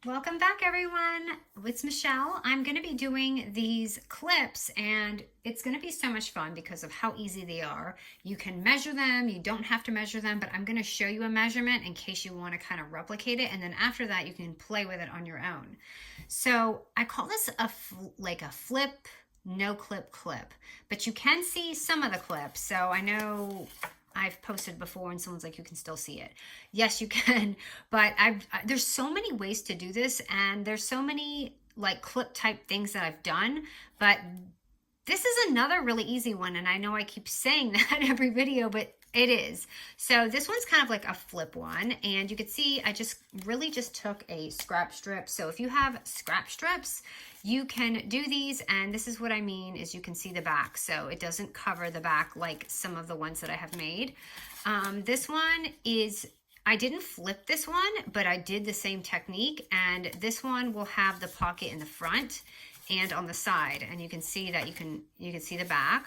Welcome back, everyone. It's Michelle. I'm going to be doing these clips, and it's going to be so much fun because of how easy they are. You can measure them. You don't have to measure them, but I'm going to show you a measurement in case you want to kind of replicate it, and then after that, you can play with it on your own. So I call this like a flip, no clip clip, but you can see some of the clips. So I know I've posted before and someone's like, you can still see it. Yes, you can, but there's so many ways to do this, and there's so many like clip type things that I've done, but this is another really easy one, and I know I keep saying that every video, but it is. So this one's kind of like a flip one, and you can see I really just took a scrap strip. So if you have scrap strips, you can do these, and this is what I mean is you can see the back. So it doesn't cover the back like some of the ones that I have made. This one is, I didn't flip this one, but I did the same technique, and this one will have the pocket in the front and on the side, and you can see that you can see the back.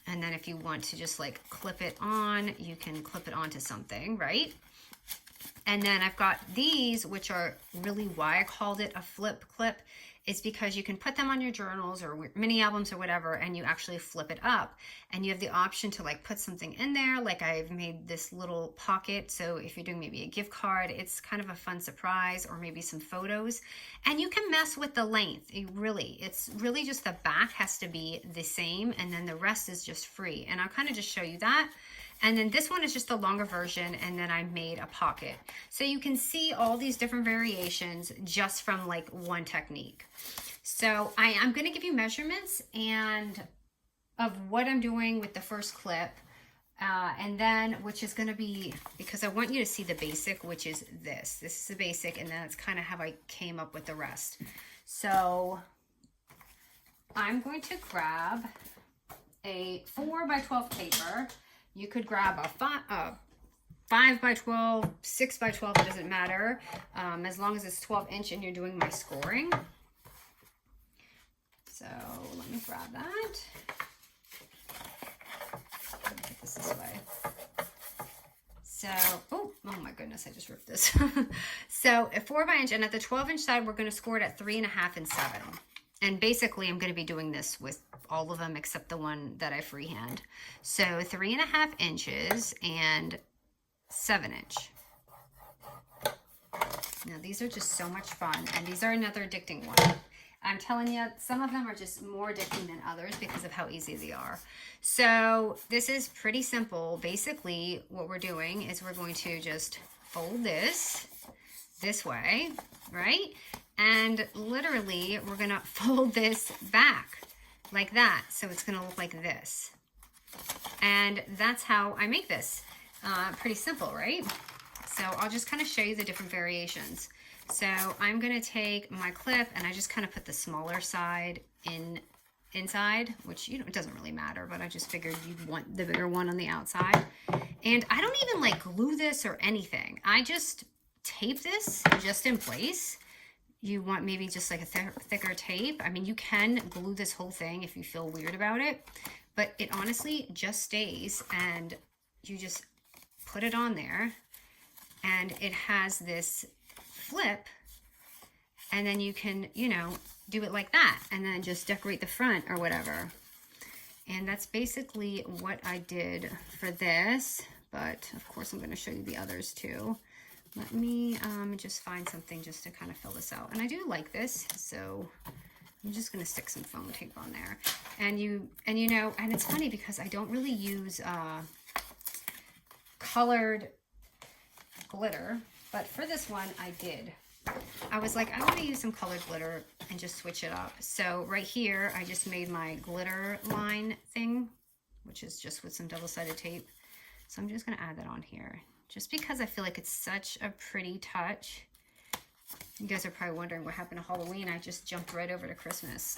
And then if you want to just like clip it on, you can clip it onto something, right? And then I've got these, which are really why I called it a flip clip, is because you can put them on your journals or mini albums or whatever, and you actually flip it up, and you have the option to like put something in there. Like I've made this little pocket, so if you're doing maybe a gift card, it's kind of a fun surprise, or maybe some photos. And you can mess with the length. It's really just the back has to be the same, and then the rest is just free. And I'll kind of just show you that. And then this one is just the longer version, and then I made a pocket. So you can see all these different variations just from like one technique. So I'm gonna give you measurements and of what I'm doing with the first clip. And then, which is gonna be, because I want you to see the basic, which is this. This is the basic, and then it's kind of how I came up with the rest. So I'm going to grab a 4x12 paper. You could grab a 5x12, 6x12, it doesn't matter, as long as it's 12-inch and you're doing my scoring. So let me grab that. Let me get this way. So, oh my goodness, I just ripped this. So a 4x inch, and at the 12-inch side, we're going to score it at 3.5 and 7. And basically, I'm going to be doing this with all of them except the one that I freehand. So 3.5 inches and 7-inch. Now, these are just so much fun, and these are another addicting one. I'm telling you, some of them are just more addicting than others because of how easy they are. So this is pretty simple. Basically, what we're doing is we're going to just fold this way, right? And literally, we're gonna fold this back like that. So it's gonna look like this. And that's how I make this. Pretty simple, right? So I'll just kind of show you the different variations. So I'm gonna take my clip, and I just kind of put the smaller side inside, which, you know, it doesn't really matter, but I just figured you'd want the bigger one on the outside. And I don't even like glue this or anything. I just tape this just in place. You want maybe just like a thicker tape. I mean, you can glue this whole thing if you feel weird about it, but it honestly just stays, and you just put it on there, and it has this flip, and then you can, you know, do it like that, and then just decorate the front or whatever. And that's basically what I did for this, but of course I'm going to show you the others too. Let me just find something just to kind of fill this out. And I do like this, so I'm just going to stick some foam tape on there. And you know, and it's funny because I don't really use colored glitter, but for this one I did. I was like, I want to use some colored glitter and just switch it up. So right here, I just made my glitter line thing, which is just with some double-sided tape. So I'm just going to add that on here, just because I feel like it's such a pretty touch. You guys are probably wondering what happened to Halloween. I just jumped right over to Christmas.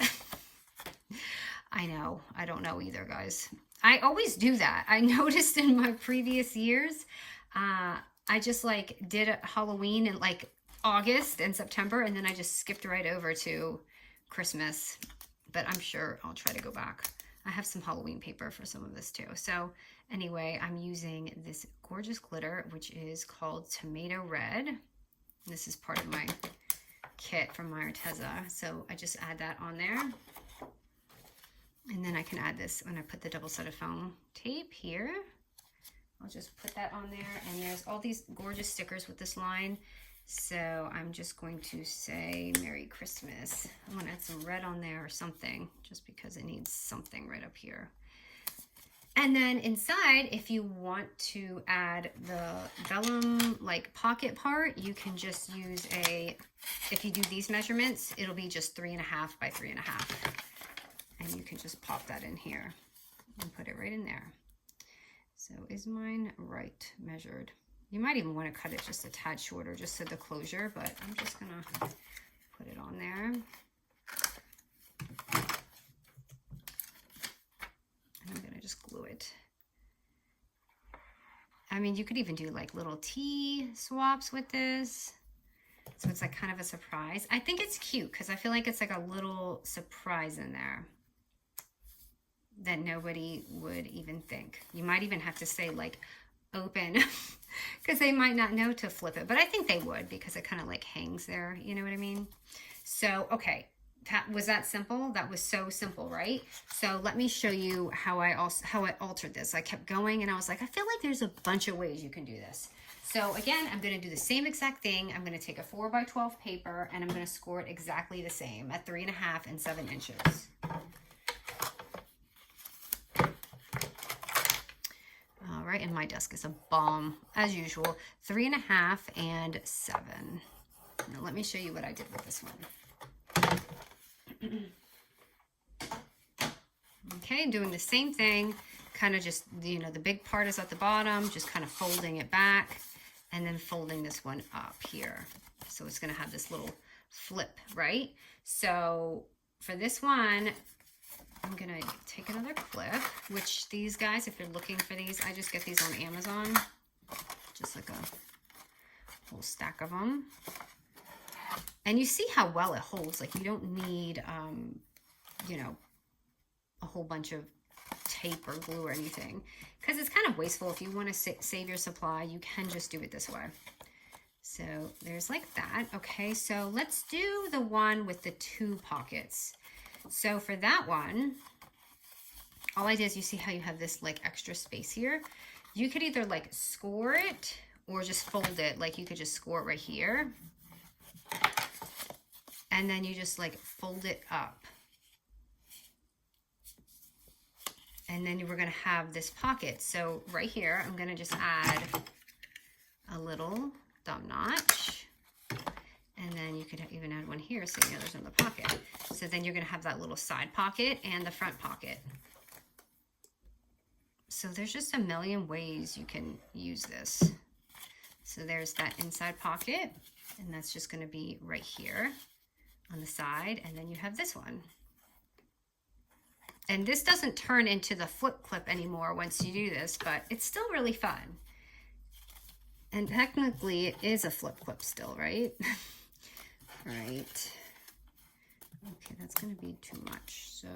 I know. I don't know either, guys. I always do that. I noticed in my previous years, I just like did a Halloween in like August and September, and then I just skipped right over to Christmas. But I'm sure I'll try to go back. I have some Halloween paper for some of this too. So anyway, I'm using this gorgeous glitter, which is called Tomato Red. This is part of my kit from my Arteza. So I just add that on there. And then I can add this when I put the double-sided foam tape here. I'll just put that on there. And there's all these gorgeous stickers with this line. So I'm just going to say Merry Christmas. I'm going to add some red on there or something, just because it needs something right up here. And then inside, if you want to add the vellum like pocket part, you can just use if you do these measurements, it'll be just 3.5 by 3.5. And you can just pop that in here and put it right in there. So is mine right measured? You might even want to cut it just a tad shorter just to the closure, but I'm just gonna put it on there. And I'm gonna just glue it. I mean, you could even do like little tea swaps with this. So it's like kind of a surprise. I think it's cute because I feel like it's like a little surprise in there that nobody would even think. You might even have to say like open because they might not know to flip it, but I think they would because it kind of like hangs there, you know what I mean? So okay, was that simple? That was so simple, right? So let me show you how I altered this. I kept going and I was like, I feel like there's a bunch of ways you can do this. So again, I'm going to do the same exact thing. I'm going to take a 4x12 paper and I'm going to score it exactly the same at 3.5 and 7 inches. All right, and my desk is a bomb as usual. 3.5 and 7. Now let me show you what I did with this one. Okay, doing the same thing, kind of just, you know, the big part is at the bottom, just kind of folding it back and then folding this one up here. So it's going to have this little flip, right? So for this one, I'm going to take another clip, which these guys, if you're looking for these, I just get these on Amazon, just like a whole stack of them. And you see how well it holds. Like you don't need, you know, a whole bunch of tape or glue or anything, because it's kind of wasteful. If you want to save your supply, you can just do it this way. So there's like that. Okay, so let's do the one with the 2 pockets. So for that one, all I did is, you see how you have this like extra space here? You could either like score it or just fold it. Like you could just score it right here. And then you just like fold it up. And then we're going to have this pocket. So right here, I'm going to just add a little thumb notch. And then you could even add one here so you know there's another pocket. So then you're going to have that little side pocket and the front pocket. So there's just a million ways you can use this. So there's that inside pocket, and that's just going to be right here on the side. And then you have this one. And this doesn't turn into the flip clip anymore once you do this, but it's still really fun. And technically it is a flip clip still, right? Right. Okay, that's going to be too much. So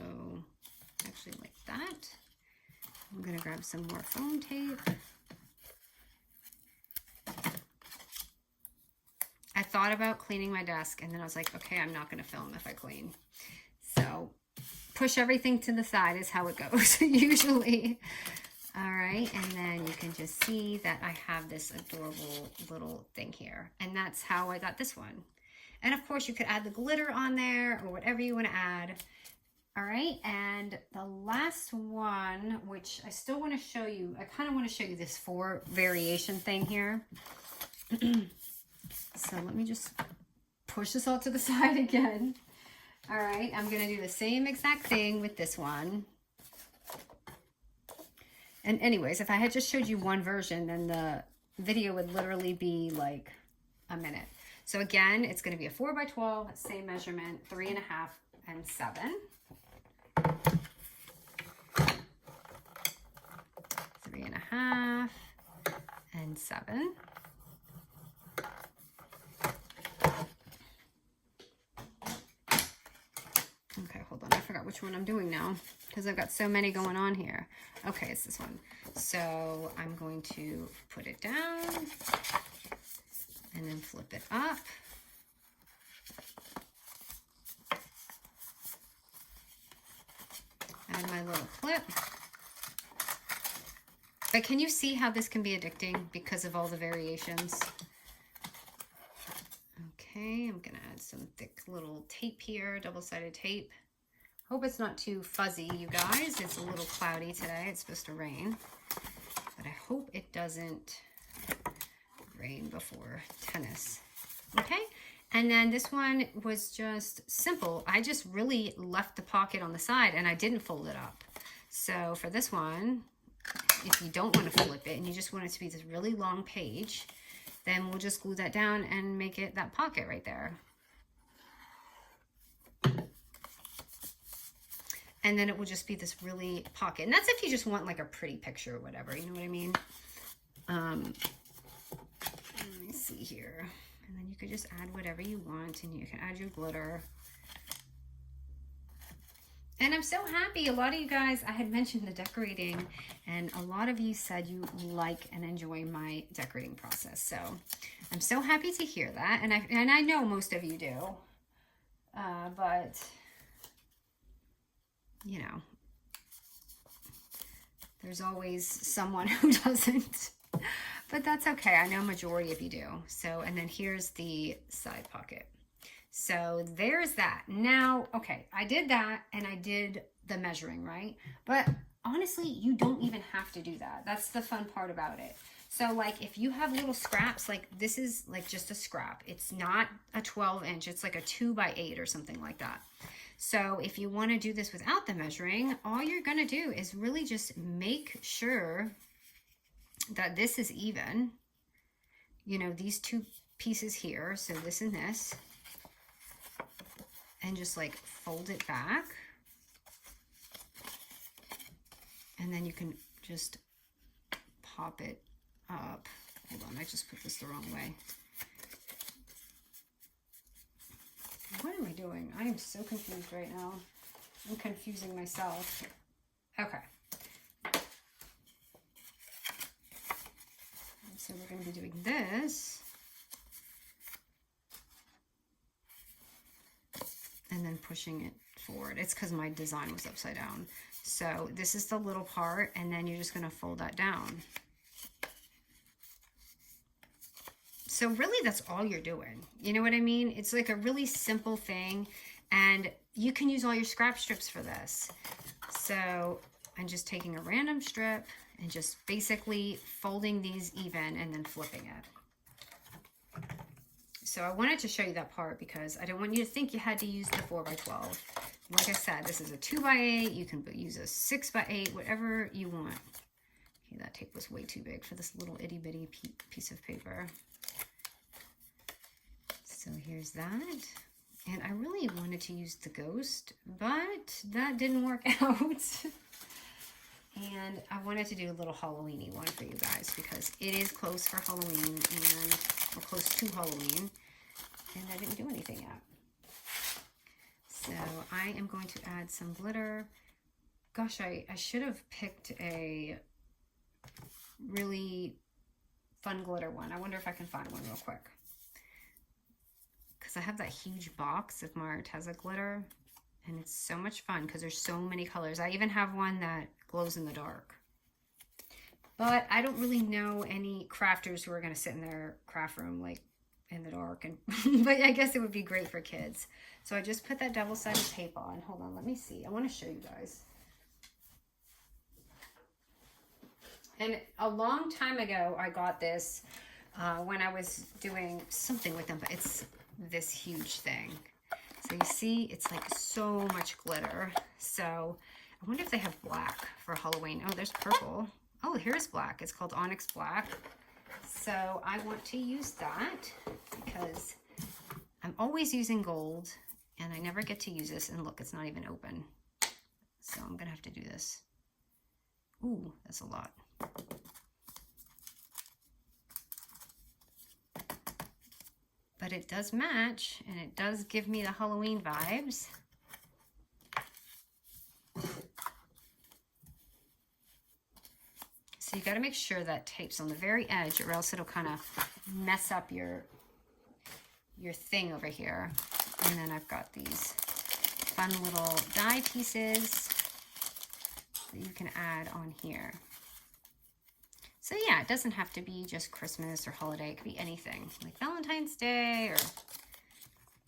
actually like that. I'm going to grab some more foam tape. I thought about cleaning my desk and then I was like, okay, I'm not going to film if I clean. So push everything to the side is how it goes usually. All right, and then you can just see that I have this adorable little thing here. And that's how I got this one. And of course you could add the glitter on there or whatever you want to add. All right, and the last one, which I still want to show you, I kind of want to show you this 4 variation thing here. So let me just push this all to the side again. All right, I'm going to do the same exact thing with this one. And anyways, if I had just showed you one version, then the video would literally be like a minute. So again, it's going to be a 4x12, same measurement, 3.5 and 7. 3.5 and 7. Okay, hold on. I forgot which one I'm doing now because I've got so many going on here. Okay, it's this one. So I'm going to put it down and then flip it up. add my little clip. But can you see how this can be addicting because of all the variations? Okay, I'm gonna add some thick little tape here, double-sided tape. Hope it's not too fuzzy, you guys. It's a little cloudy today. It's supposed to rain. But I hope it doesn't rain before tennis. Okay, and then this one was just simple. I just really left the pocket on the side and I didn't fold it up. So for this one, if you don't want to flip it and you just want it to be this really long page, then we'll just glue that down and make it that pocket right there. And then it will just be this really pocket. And that's if you just want like a pretty picture or whatever, you know what I mean? Let me see here. And then you could just add whatever you want, and you can add your glitter. And I'm so happy. A lot of you guys, I had mentioned the decorating, and a lot of you said you like and enjoy my decorating process. So I'm so happy to hear that. And I know most of you do. But, you know, there's always someone who doesn't. But that's okay. I know majority of you do. So, and then here's the side pocket. So there's that. Now, okay, I did that and I did the measuring, right? But honestly, you don't even have to do that. That's the fun part about it. So like if you have little scraps, like this is like just a scrap. It's not a 12-inch. It's like a 2x8 or something like that. So if you want to do this without the measuring, all you're going to do is really just make sure that this is even. You know, these two pieces here. So this and this. And just like fold it back. And then you can just pop it up. Hold on, I just put this the wrong way. What am I doing? I am so confused right now. I'm confusing myself. Okay. So we're going to be doing this. And then pushing it forward. It's because my design was upside down. So this is the little part, and then you're just going to fold that down. So really that's all you're doing. You know what I mean? It's like a really simple thing, and you can use all your scrap strips for this. So I'm just taking a random strip and just basically folding these even and then flipping it. So I wanted to show you that part because I don't want you to think you had to use the 4x12. Like I said, this is a 2x8. You can use a 6x8, whatever you want. Okay, that tape was way too big for this little itty bitty piece of paper. So here's that. And I really wanted to use the ghost, but that didn't work out. And I wanted to do a little Halloween-y one for you guys because it is close for Halloween and we're close to Halloween. And I didn't do anything yet. So I am going to add some glitter. Gosh, I should have picked a really fun glitter one. I wonder if I can find one real quick. Because I have that huge box of my Arteza glitter. And it's so much fun because there's so many colors. I even have one that glows in the dark. But I don't really know any crafters who are going to sit in their craft room like in the dark. And but I guess it would be great for kids. So I just put that double-sided tape on. Hold on, let me see. I want to show you guys. And a long time ago, I got this when I was doing something with them. But it's this huge thing. So you see, it's like so much glitter. So I wonder if they have black for Halloween. Oh, there's purple. Oh, here's black. It's called Onyx Black. So I want to use that because I'm always using gold and I never get to use this. And look, it's not even open. So I'm going to have to do this. Ooh, that's a lot. But it does match and it does give me the Halloween vibes. So you got to make sure that tape's on the very edge or else it'll kind of mess up your thing over here. And then I've got these fun little die pieces. that you can add on here. So yeah, it doesn't have to be just Christmas or holiday. It could be anything, like Valentine's Day, or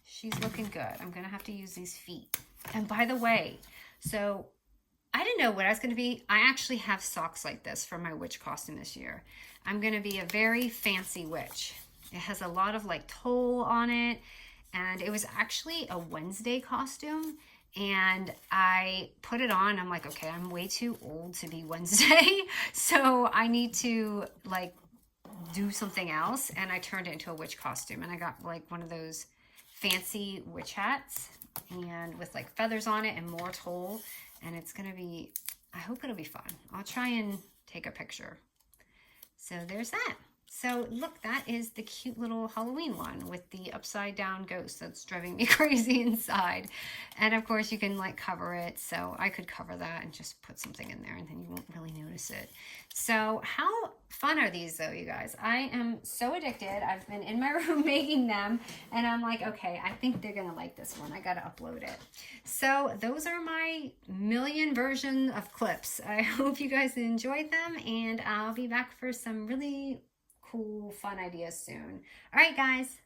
she's looking good. I'm gonna have to use these feet. And by the way, so I didn't know what I was gonna be. I actually have socks like this for my witch costume this year. I'm gonna be a very fancy witch. It has a lot of like toll on it, and it was actually a Wednesday costume, and I put it on. I'm like, okay, I'm way too old to be Wednesday, so I need to like do something else, and I turned it into a witch costume, and I got like one of those fancy witch hats and with like feathers on it and more toll, and it's gonna be, I hope it'll be fun. I'll try and take a picture. So there's that. So look, that is the cute little Halloween one with the upside down ghost that's driving me crazy inside. And of course you can like cover it. So I could cover that and just put something in there and then you won't really notice it. So how fun are these though, you guys? I am so addicted. I've been in my room making them and I'm like, okay, I think they're gonna like this one. I gotta upload it. So those are my million version of clips. I hope you guys enjoyed them, and I'll be back for some really cool, fun ideas soon. All right, guys.